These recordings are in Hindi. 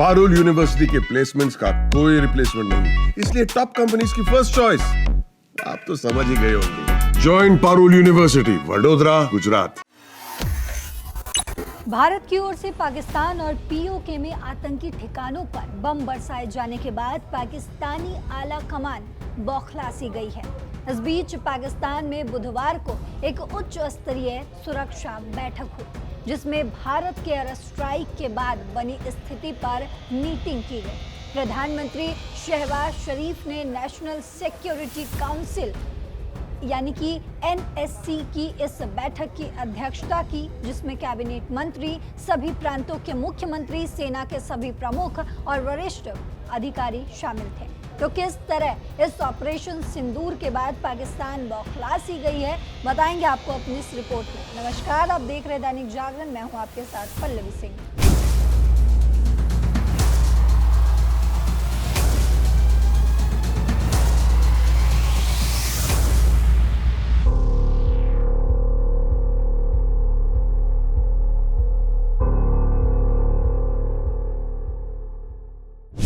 पारुल यूनिवर्सिटी के प्लेसमेंट्स का कोई रिप्लेसमेंट नहीं, इसलिए टॉप कंपनीज की फर्स्ट चॉइस। आप तो समझ ही गए होंगे। Join Parul university, Vadodara, Gujarat. भारत की ओर से पाकिस्तान और पीओके में आतंकी ठिकानों पर बम बरसाए जाने के बाद पाकिस्तानी आला कमान बौखला सी गई है। इस बीच पाकिस्तान में बुधवार को एक उच्च स्तरीय सुरक्षा बैठक हुई, जिसमें भारत के एयर स्ट्राइक के बाद बनी स्थिति पर मीटिंग की गई। प्रधानमंत्री शहबाज शरीफ ने नेशनल सिक्योरिटी काउंसिल यानी कि एनएससी की इस बैठक की अध्यक्षता की, जिसमें कैबिनेट मंत्री, सभी प्रांतों के मुख्यमंत्री, सेना के सभी प्रमुख और वरिष्ठ अधिकारी शामिल थे। तो किस तरह इस ऑपरेशन सिंदूर के बाद पाकिस्तान बौखला सी गई है, बताएंगे आपको अपनी इस रिपोर्ट में। नमस्कार, आप देख रहे हैं दैनिक जागरण, मैं हूं आपके साथ पल्लवी सिंह।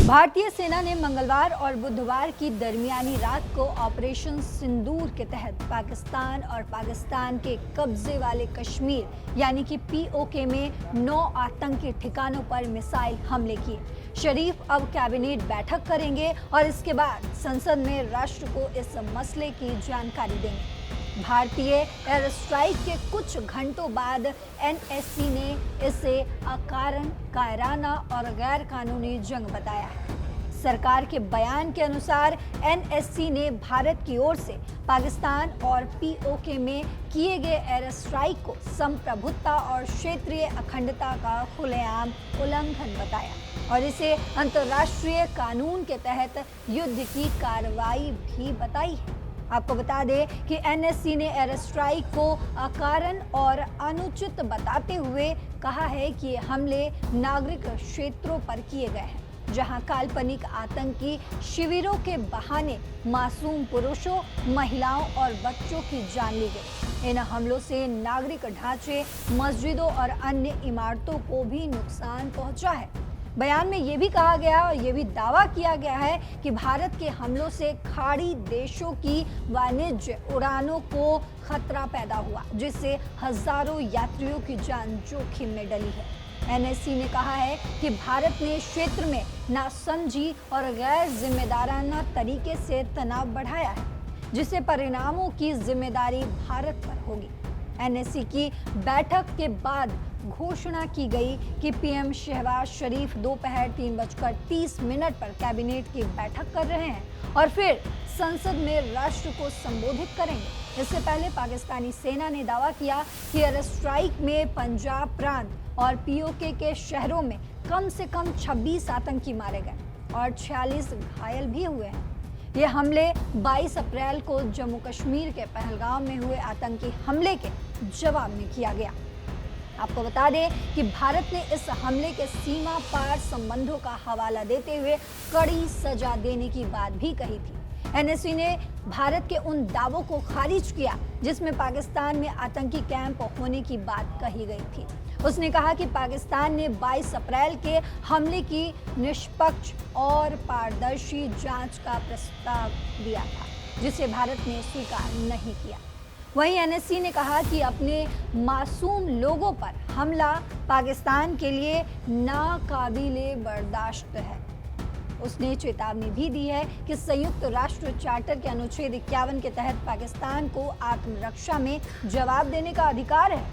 भारतीय सेना ने मंगलवार और बुधवार की दरमियानी रात को ऑपरेशन सिंदूर के तहत पाकिस्तान और पाकिस्तान के कब्जे वाले कश्मीर यानी कि पीओके में 9 आतंकी ठिकानों पर मिसाइल हमले किए। शरीफ अब कैबिनेट बैठक करेंगे और इसके बाद संसद में राष्ट्र को इस मसले की जानकारी देंगे। भारतीय एयर स्ट्राइक के कुछ घंटों बाद एनएससी ने इसे अकारण, कायराना और गैर कानूनी जंग बताया है। सरकार के बयान के अनुसार एनएससी ने भारत की ओर से पाकिस्तान और पीओके में किए गए एयर स्ट्राइक को संप्रभुता और क्षेत्रीय अखंडता का खुलेआम उल्लंघन बताया और इसे अंतर्राष्ट्रीय कानून के तहत युद्ध की कार्रवाई भी बताई है। आपको बता दें कि एनएससी ने एयर स्ट्राइक को अकारण और अनुचित बताते हुए कहा है कि ये हमले नागरिक क्षेत्रों पर किए गए हैं, जहां काल्पनिक आतंकी शिविरों के बहाने मासूम पुरुषों, महिलाओं और बच्चों की जान ली गई। इन हमलों से नागरिक ढांचे, मस्जिदों और अन्य इमारतों को भी नुकसान पहुंचा है। बयान में ये भी कहा गया और ये भी दावा किया गया है कि भारत के हमलों से खाड़ी देशों की वाणिज्य उड़ानों को खतरा पैदा हुआ, जिससे हजारों यात्रियों की जान जोखिम में डली है। एनएससी ने कहा है कि भारत ने क्षेत्र में नासमझी और गैर जिम्मेदाराना तरीके से तनाव बढ़ाया है, जिससे परिणामों की जिम्मेदारी भारत पर होगी। एनएससी की बैठक के बाद घोषणा की गई कि पीएम शहबाज शरीफ दोपहर 3:30 पर कैबिनेट की बैठक कर रहे हैं और फिर संसद में राष्ट्र को संबोधित करेंगे। इससे पहले पाकिस्तानी सेना ने दावा किया कि एयर स्ट्राइक में पंजाब प्रांत और पीओके के शहरों में कम से कम 26 आतंकी मारे गए और 46 घायल भी हुए हैं। ये हमले 22 अप्रैल को जम्मू कश्मीर के पहलगाम में हुए आतंकी हमले के जवाब में किया गया। आपको बता दें कि भारत ने इस हमले के सीमा पार संबंधों का हवाला देते हुए कड़ी सजा देने की बात भी कही थी। एनएससी ने भारत के उन दावों को खारिज किया जिसमें पाकिस्तान में आतंकी कैंप होने की बात कही गई थी। उसने कहा कि पाकिस्तान ने 22 अप्रैल के हमले की निष्पक्ष और पारदर्शी जांच का प्रस्ताव दिया था, जिसे भारत ने स्वीकार नहीं किया। वहीं एनएससी ने कहा कि अपने मासूम लोगों पर हमला पाकिस्तान के लिए नाकाबिले बर्दाश्त है। उसने चेतावनी भी दी है कि संयुक्त राष्ट्र चार्टर के अनुच्छेद 51 के तहत पाकिस्तान को आत्मरक्षा में जवाब देने का अधिकार है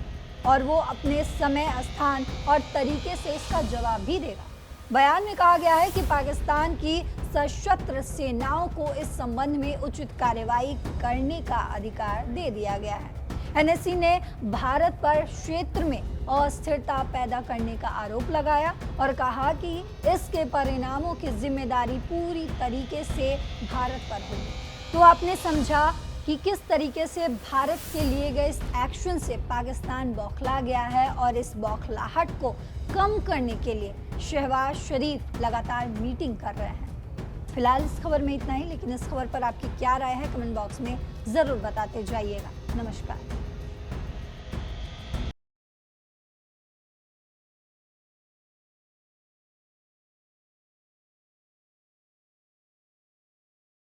और वो अपने समय, स्थान और तरीके से इसका जवाब भी देगा। बयान में कहा गया है कि पाकिस्तान की सशस्त्र सेनाओं को इस संबंध में उचित कार्रवाई करने का अधिकार दे दिया गया है। एनएससी ने भारत पर क्षेत्र में अस्थिरता पैदा करने का आरोप लगाया और कहा कि इसके परिणामों की जिम्मेदारी पूरी तरीके से भारत पर होगी। तो आपने समझा कि किस तरीके से भारत के लिए गए इस एक्शन से पाकिस्तान बौखला गया है और इस बौखलाहट को कम करने के लिए शहबाज शरीफ लगातार मीटिंग कर रहे हैं। फिलहाल इस खबर में इतना ही, लेकिन इस खबर पर आपकी क्या राय है कमेंट बॉक्स में ज़रूर बताते जाइएगा। नमस्कार।